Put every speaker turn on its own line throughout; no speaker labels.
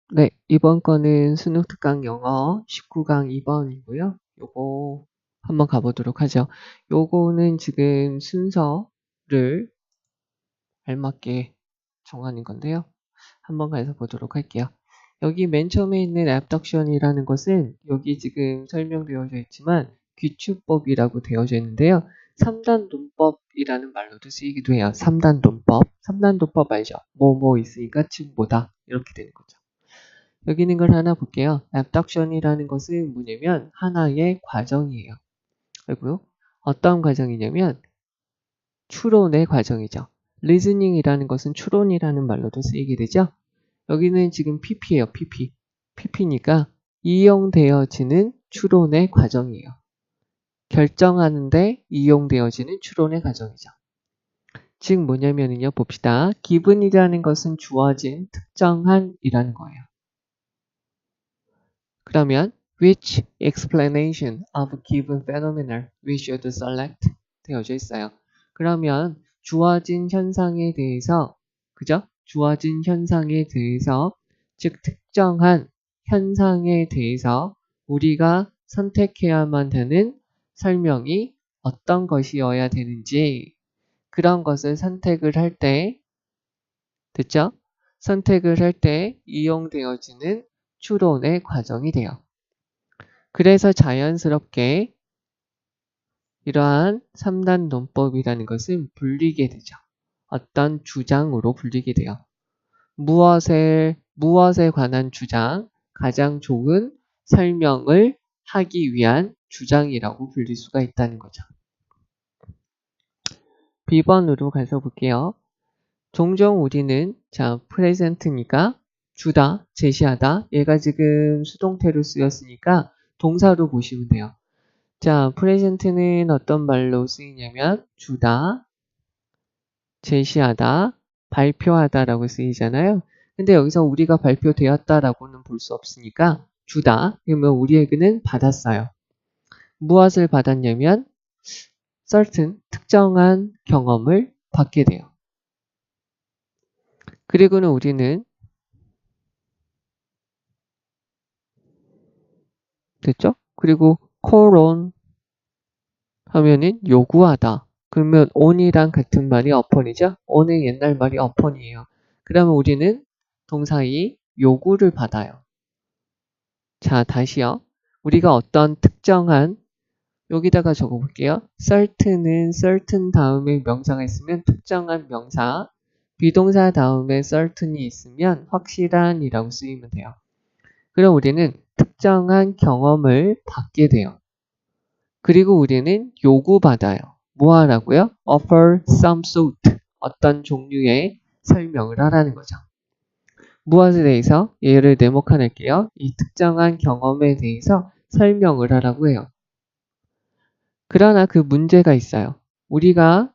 네, 이번 거는 수능 특강 영어 19강 2번이고요. 요거 한번 가보도록 하죠. 요거는 지금 순서를 알맞게 정하는 건데요. 한번 가서 보도록 할게요. 여기 맨 처음에 있는 abduction이라는 것은 여기 지금 설명되어져 있지만 귀추법이라고 되어져 있는데요. 3단 논법이라는 말로도 쓰이기도 해요. 3단 논법. 3단 논법 알죠? 뭐 있으니까 즉 뭐다. 이렇게 되는 거죠. 여기 있는 걸 하나 볼게요. abduction이라는 것은 뭐냐면 하나의 과정이에요. 그리고요. 어떤 과정이냐면 추론의 과정이죠. reasoning이라는 것은 추론이라는 말로도 쓰이게 되죠. 여기는 지금 PP예요. PP. PP니까 이용되어지는 추론의 과정이에요. 결정하는데 이용되어지는 추론의 과정이죠. 즉 뭐냐면요. 봅시다. given이라는 것은 주어진 특정한이라는 거예요. 그러면 which explanation of given phenomenon we should select 되어져 있어요. 그러면 주어진 현상에 대해서 그죠? 주어진 현상에 대해서 즉 특정한 현상에 대해서 우리가 선택해야만 되는 설명이 어떤 것이어야 되는지 그런 것을 선택을 할 때 됐죠? 선택을 할 때 이용되어지는 추론의 과정이 돼요. 그래서 자연스럽게 이러한 3단 논법이라는 것은 불리게 되죠. 어떤 주장으로 불리게 돼요. 무엇에 관한 주장, 가장 좋은 설명을 하기 위한 주장이라고 불릴 수가 있다는 거죠. B번으로 가서 볼게요. 종종 우리는 present니까 주다, 제시하다. 얘가 지금 수동태로 쓰였으니까 동사로 보시면 돼요. present는 어떤 말로 쓰이냐면 주다, 제시하다, 발표하다라고 쓰이잖아요. 근데 여기서 우리가 발표되었다라고는 볼 수 없으니까 주다, 그러면 우리에게는 받았어요. 무엇을 받았냐면 certain, 특정한 경험을 받게 돼요. 그리고는 우리는 됐죠? 그리고 call on 하면은 요구하다. 그러면 on이랑 같은 말이 upon이죠? on의 옛날 말이 upon이에요. 그러면 우리는 동사의 요구를 받아요. 자, 다시요. 우리가 어떤 특정한 여기다가 적어볼게요. certain은 certain 다음에 명사가 있으면 특정한 명사, 비동사 다음에 certain이 있으면 확실한이라고 쓰이면 돼요. 그럼 우리는 특정한 경험을 받게 돼요. 그리고 우리는 요구받아요. 뭐 하라고요? offer some sort, 어떤 종류의 설명을 하라는 거죠. 무엇에 대해서? 예를 네모칸할게요. 이 특정한 경험에 대해서 설명을 하라고 해요. 그러나 그 문제가 있어요. 우리가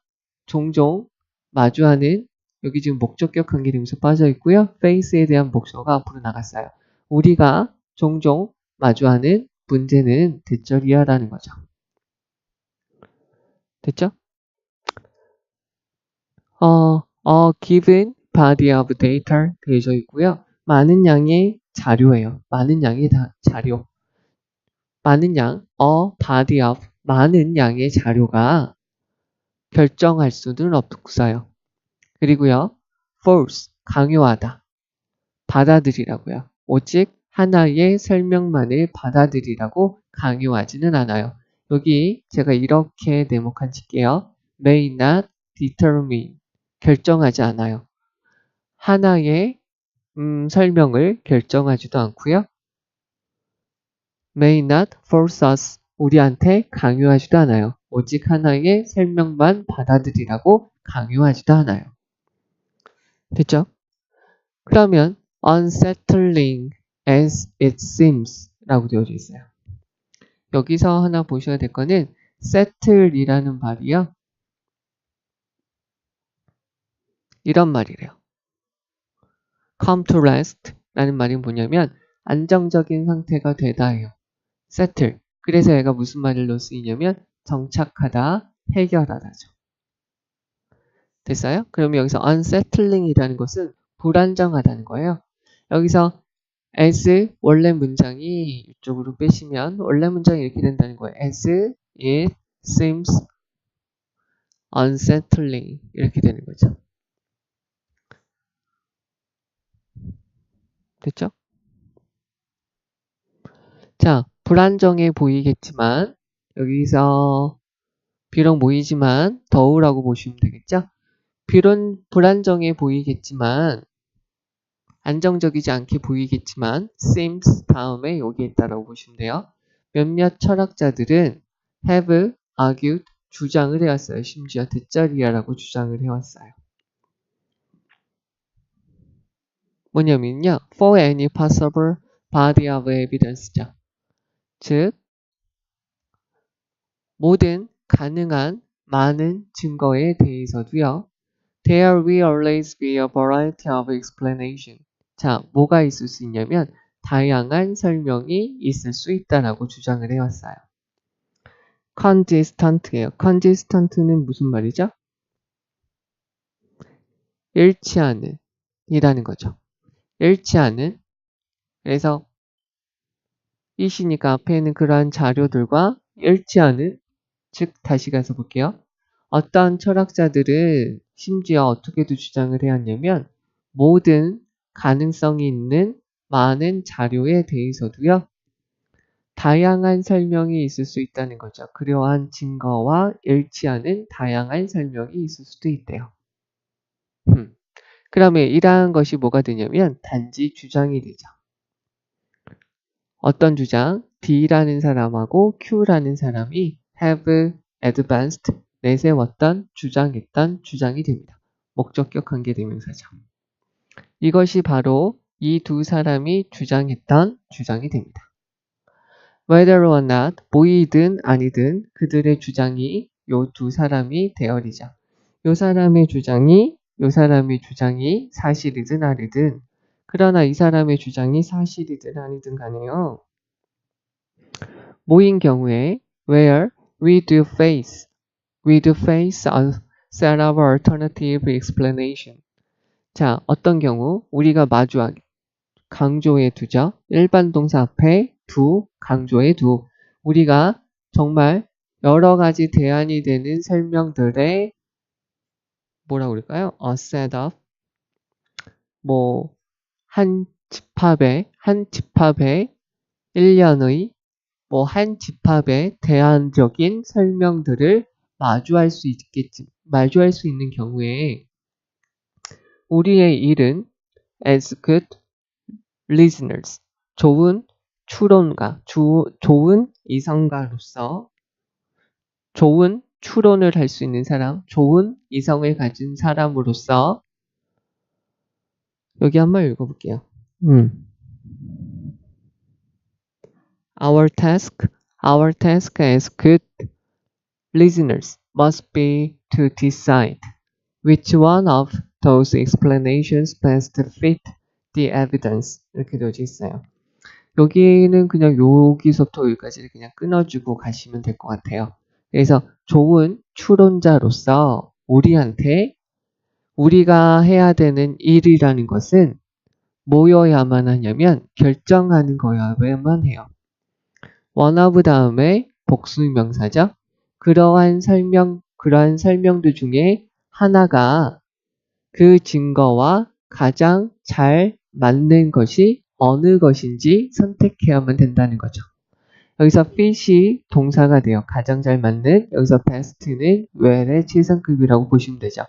종종 마주하는 여기 지금 목적격 관계대명사 빠져 있고요. face에 대한 목서가 앞으로 나갔어요. 우리가 종종 마주하는 문제는 대절이야라는 거죠. 됐죠? given body of data 되어져 있고요. 많은 양의 자료예요. 많은 양의 자료. 많은 양, a body of, 많은 양의 자료가 결정할 수는 없어요. 그리고요, false, 강요하다. 받아들이라고요. 오직 하나의 설명만을 받아들이라고 강요하지는 않아요. 여기 제가 이렇게 네모칸 칠게요. may not determine, 결정하지 않아요. 하나의 설명을 결정하지도 않고요. may not force us, 우리한테 강요하지도 않아요. 오직 하나의 설명만 받아들이라고 강요하지도 않아요. 됐죠? 그러면 unsettling as it seems 라고 되어져 있어요. 여기서 하나 보셔야 될 거는 settle이라는 말이요. 이런 말이래요. come to rest 라는 말이 뭐냐면 안정적인 상태가 되다예요. settle. 그래서 얘가 무슨 말로 쓰이냐면 정착하다, 해결하다죠. 됐어요? 그러면 여기서 unsettling이라는 것은 불안정하다는 거예요. 여기서 as 원래 문장이 이쪽으로 빼시면 원래 문장이 이렇게 된다는 거예요. as it seems unsettling 이렇게 되는 거죠. 됐죠? 자, 불안정해 보이겠지만 여기서 비록 모이지만 더우라고 보시면 되겠죠? 불안정해 보이겠지만 안정적이지 않게 보이겠지만 seems 다음에 여기 있다라고 보시면 돼요. 몇몇 철학자들은 have argued 주장을 해왔어요. 심지어 대짜리야라고 주장을 해왔어요. 뭐냐면요. for any possible body of evidence죠. 즉 모든 가능한 많은 증거에 대해서도요. There will always be a variety of explanation. 자, 뭐가 있을 수 있냐면 다양한 설명이 있을 수 있다라고 주장을 해왔어요. consistent예요. consistent는 무슨 말이죠? 일치하는 이라는 거죠. 일치하는. 그래서 이시니까 앞에 있는 그러한 자료들과 일치하는, 즉 다시 가서 볼게요. 어떤 철학자들은 심지어 어떻게도 주장을 해왔냐면 모든 가능성이 있는 많은 자료에 대해서도요. 다양한 설명이 있을 수 있다는 거죠. 그러한 증거와 일치하는 다양한 설명이 있을 수도 있대요. 그러면 이러한 것이 뭐가 되냐면 단지 주장이 되죠. 어떤 주장? D라는 사람하고 Q라는 사람이 have advanced, 내세웠던, 주장했던 주장이 됩니다. 목적격 관계대명사죠. 이것이 바로 이 두 사람이 주장했던 주장이 됩니다. Whether or not, 보이든 아니든 그들의 주장이 요 두 사람이 대열이죠. 요 사람의 주장이 사실이든 아니든, 그러나 이 사람의 주장이 사실이든 아니든 간에요. 모인 경우에 where we do face a set of alternative explanation. 자, 어떤 경우 우리가 마주하게 강조해 두죠. 일반 동사 앞에 두, 강조해 두. 우리가 정말 여러 가지 대안이 되는 설명들의 뭐라고 그럴까요? A set of 한 집합의 일련의 한 집합의 대안적인 설명들을 마주할 수 있는 경우에 우리의 일은 as good listeners, 좋은 추론가, 좋은 이성가로서 좋은 추론을 할 수 있는 사람, 좋은 이성을 가진 사람으로서 여기 한번 읽어볼게요. Our task as good listeners must be to decide which one of those explanations best fit the evidence. 이렇게 되어져 있어요. 여기는 그냥 여기서부터 여기까지를 그냥 끊어주고 가시면 될 것 같아요. 그래서 좋은 추론자로서 우리가 해야 되는 일이라는 것은 뭐여야만 하냐면 결정하는 거여야만 해요. one of 다음에 복수명사죠. 그러한 설명들 중에 하나가 그 증거와 가장 잘 맞는 것이 어느 것인지 선택해야만 된다는 거죠. 여기서 fit이 동사가 돼요. 가장 잘 맞는. 여기서 best는 well의 최상급이라고 보시면 되죠.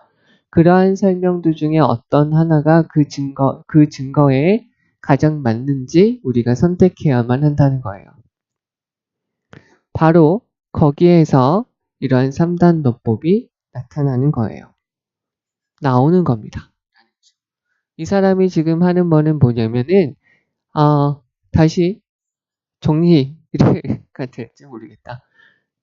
그러한 설명들 중에 어떤 하나가 그 증거에 가장 맞는지 우리가 선택해야만 한다는 거예요. 바로 거기에서 이러한 3단 논법이 나타나는 거예요. 나오는 겁니다. 이 사람이 지금 하는 뭐는 뭐냐면은 다시 정리가 될지 모르겠다.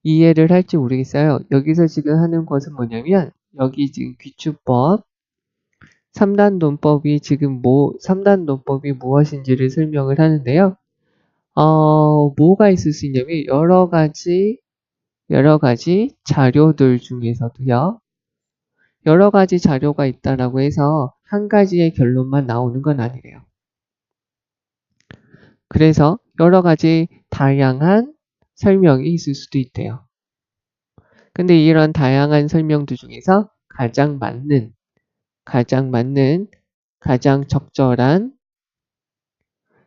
이해를 할지 모르겠어요. 여기서 지금 하는 것은 뭐냐면 여기 지금 귀추법 3단 논법이 지금 3단 논법이 무엇인지를 설명을 하는데요. 뭐가 있을 수 있냐면 여러 가지 자료들 중에서도요. 여러 가지 자료가 있다라고 해서 한 가지의 결론만 나오는 건 아니래요. 그래서 여러 가지 다양한 설명이 있을 수도 있대요. 근데 이런 다양한 설명들 중에서 가장 맞는, 가장 적절한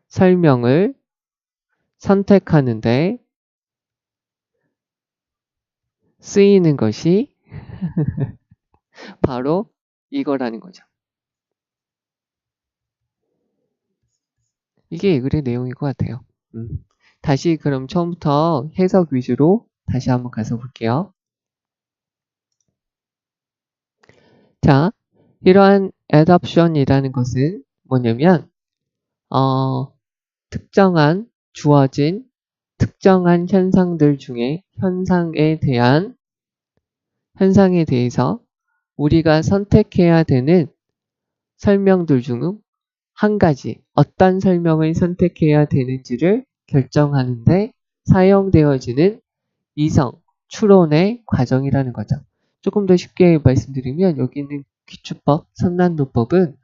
설명을 선택하는데 쓰이는 것이 바로 이거라는 거죠. 이게 이 글의 내용인 것 같아요. 다시 그럼 처음부터 해석 위주로 다시 한번 가서 볼게요. 자, 이러한 adoption이라는 것은 뭐냐면 특정한 주어진 특정한 현상들 중에 현상에 대해서 우리가 선택해야 되는 설명들 중 한 가지, 어떤 설명을 선택해야 되는지를 결정하는데 사용되어지는 이성, 추론의 과정이라는 거죠. 조금 더 쉽게 말씀드리면 여기 있는 기출법, 선난도법은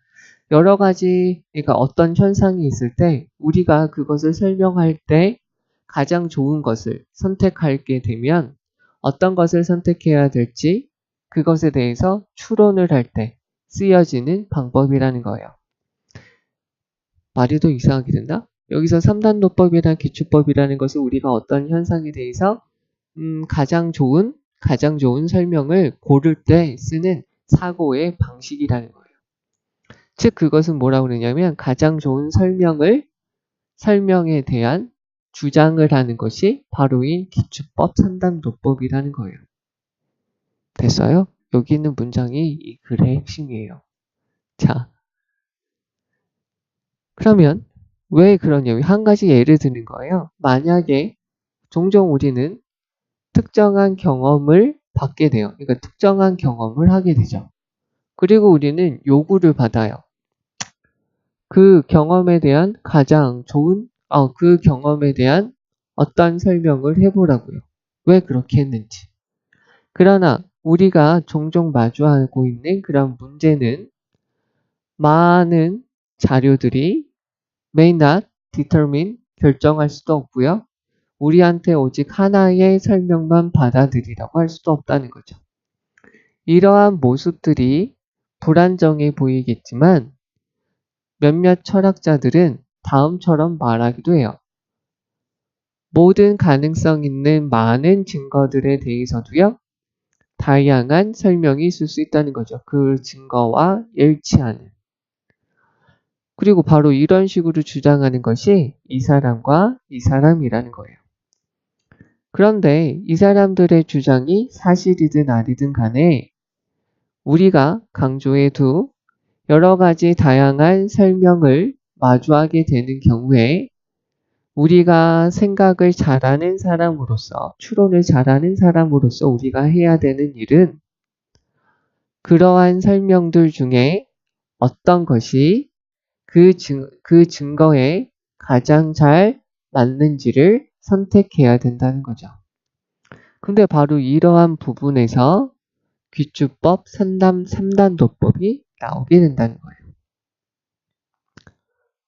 여러 가지, 그러니까 어떤 현상이 있을 때 우리가 그것을 설명할 때 가장 좋은 것을 선택하게 되면 어떤 것을 선택해야 될지 그것에 대해서 추론을 할 때 쓰여지는 방법이라는 거예요. 말이 더 이상하게 된다? 여기서 3단도법이나 기출법이라는 것은 우리가 어떤 현상에 대해서 가장 좋은 설명을 고를 때 쓰는 사고의 방식이라는 거예요. 즉 그것은 뭐라고 그러냐면 가장 좋은 설명에 대한 주장을 하는 것이 바로인 기출법 3단도법이라는 거예요. 됐어요? 여기 있는 문장이 이 글의 핵심이에요. 자, 그러면 왜 그러냐면 한 가지 예를 드는 거예요. 만약에 종종 우리는 특정한 경험을 받게 돼요. 그러니까 특정한 경험을 하게 되죠. 그리고 우리는 요구를 받아요. 그 경험에 대한 가장 좋은, 그 경험에 대한 어떤 설명을 해보라고요. 왜 그렇게 했는지. 그러나 우리가 종종 마주하고 있는 그런 문제는 많은 자료들이 may not determine, 결정할 수도 없고요. 우리한테 오직 하나의 설명만 받아들이라고 할 수도 없다는 거죠. 이러한 모습들이 불안정해 보이겠지만 몇몇 철학자들은 다음처럼 말하기도 해요. 모든 가능성 있는 많은 증거들에 대해서도요. 다양한 설명이 있을 수 있다는 거죠. 그 증거와 일치하는. 그리고 바로 이런 식으로 주장하는 것이 이 사람과 이 사람이라는 거예요. 그런데 이 사람들의 주장이 사실이든 아니든 간에 우리가 강조해 두 여러 가지 다양한 설명을 마주하게 되는 경우에 우리가 생각을 잘하는 사람으로서, 추론을 잘하는 사람으로서 우리가 해야 되는 일은 그러한 설명들 중에 어떤 것이 그 증거에 가장 잘 맞는지를 선택해야 된다는 거죠. 근데 바로 이러한 부분에서 귀주법 3단도법이 나오게 된다는 거예요.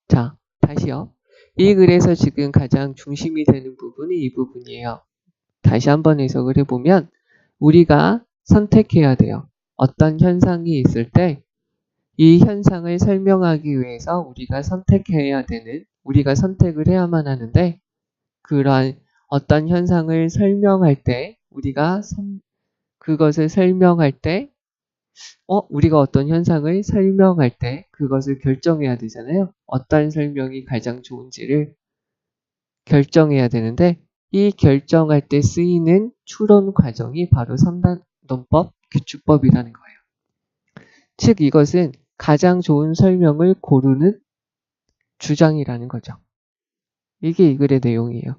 자, 다시요. 이 글에서 지금 가장 중심이 되는 부분이 이 부분이에요. 다시 한번 해석을 해보면 우리가 선택해야 돼요. 어떤 현상이 있을 때 이 현상을 설명하기 위해서 우리가 선택을 해야만 하는데 그러한 어떤 현상을 설명할 때 그것을 설명할 때 우리가 어떤 현상을 설명할 때 그것을 결정해야 되잖아요. 어떤 설명이 가장 좋은지를 결정해야 되는데 이 결정할 때 쓰이는 추론 과정이 바로 3단논법 규칙법이라는 거예요. 즉 이것은 가장 좋은 설명을 고르는 주장이라는 거죠. 이게 이 글의 내용이에요.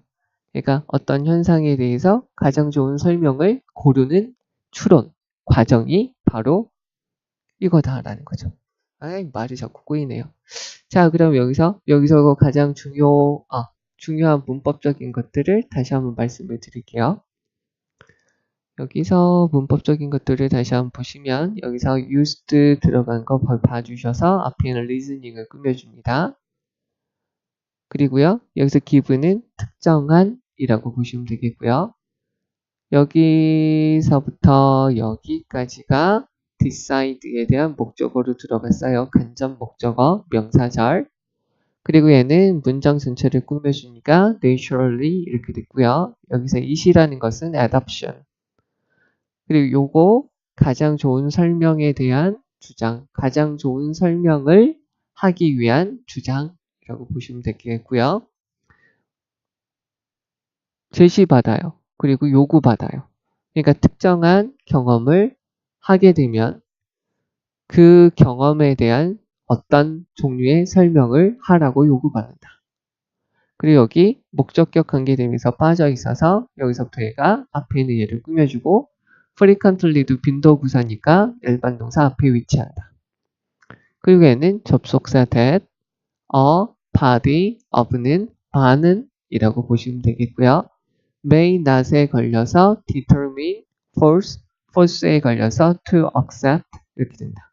그러니까 어떤 현상에 대해서 가장 좋은 설명을 고르는 추론 과정이 바로 이거다라는 거죠. 말이 자꾸 꼬이네요. 자, 그럼 여기서 가장 중요한 문법적인 것들을 다시 한번 말씀을 드릴게요. 여기서 문법적인 것들을 다시 한번 보시면 여기서 used 들어간 거 봐주셔서 앞에는 reasoning을 꾸며줍니다. 그리고요, 여기서 given은 특정한 이라고 보시면 되겠고요. 여기서부터 여기까지가 decide에 대한 목적어로 들어갔어요. 간접 목적어, 명사절. 그리고 얘는 문장 전체를 꾸며주니까 naturally 이렇게 됐고요. 여기서 it이라는 것은 adoption. 그리고 요거 가장 좋은 설명에 대한 주장, 가장 좋은 설명을 하기 위한 주장이라고 보시면 되겠고요. 제시받아요. 그리고 요구받아요. 그러니까 특정한 경험을 하게 되면 그 경험에 대한 어떤 종류의 설명을 하라고 요구받는다. 그리고 여기 목적격 관계되면서 빠져 있어서 여기서부터 얘가 앞에 있는 얘를 꾸며주고 frequently도 빈도구사니까 일반 동사 앞에 위치한다. 그리고 얘는 접속사 that, a body of는 반은 이라고 보시면 되겠고요. may not에 걸려서 determine, force, force에 걸려서 to accept 이렇게 된다.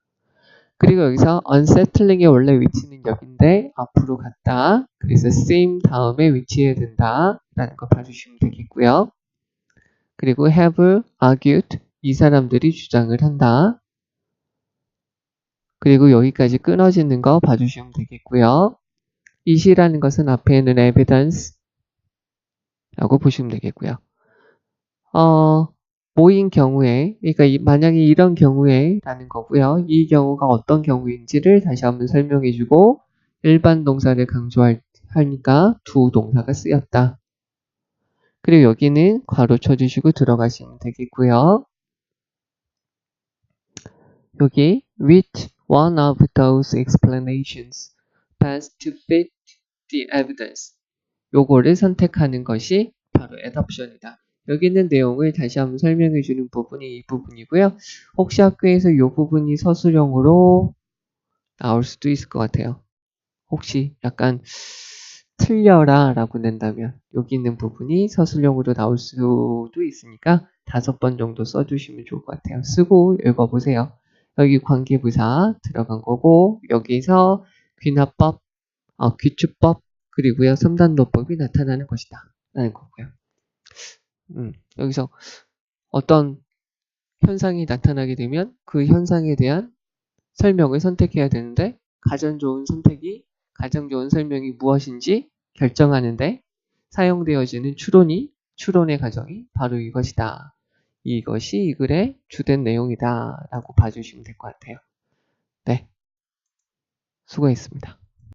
그리고 여기서 unsettling의 원래 위치는 여기인데 앞으로 갔다. 그래서 seem 다음에 위치해야 된다. 라는 거 봐주시면 되겠고요. 그리고 have argued 이 사람들이 주장을 한다. 그리고 여기까지 끊어지는 거 봐주시면 되겠고요. it이라는 것은 앞에 있는 evidence 라고 보시면 되겠고요. 모인 경우에, 그러니까 만약에 이런 경우에 라는 거고요. 이 경우가 어떤 경우인지를 다시 한번 설명해주고 일반 동사를 강조하니까 두 동사가 쓰였다. 그리고 여기는 괄호 쳐주시고 들어가시면 되겠고요. 여기 which one of those explanations best to fit the evidence 요거를 선택하는 것이 바로 adoption이다. 여기 있는 내용을 다시 한번 설명해 주는 부분이 이 부분이고요. 혹시 학교에서 이 부분이 서술형으로 나올 수도 있을 것 같아요. 혹시 약간 틀려라 라고 낸다면 여기 있는 부분이 서술형으로 나올 수도 있으니까 5번 정도 써주시면 좋을 것 같아요. 쓰고 읽어보세요. 여기 관계부사 들어간 거고 여기서 귀납법, 귀추법 그리고요 3단노법이 나타나는 것이다 라는 거고요. 여기서 어떤 현상이 나타나게 되면 그 현상에 대한 설명을 선택해야 되는데 가장 좋은 설명이 무엇인지 결정하는데 사용되어지는 추론의 과정이 바로 이것이다. 이것이 이 글의 주된 내용이다 라고 봐주시면 될 것 같아요. 네, 수고했습니다.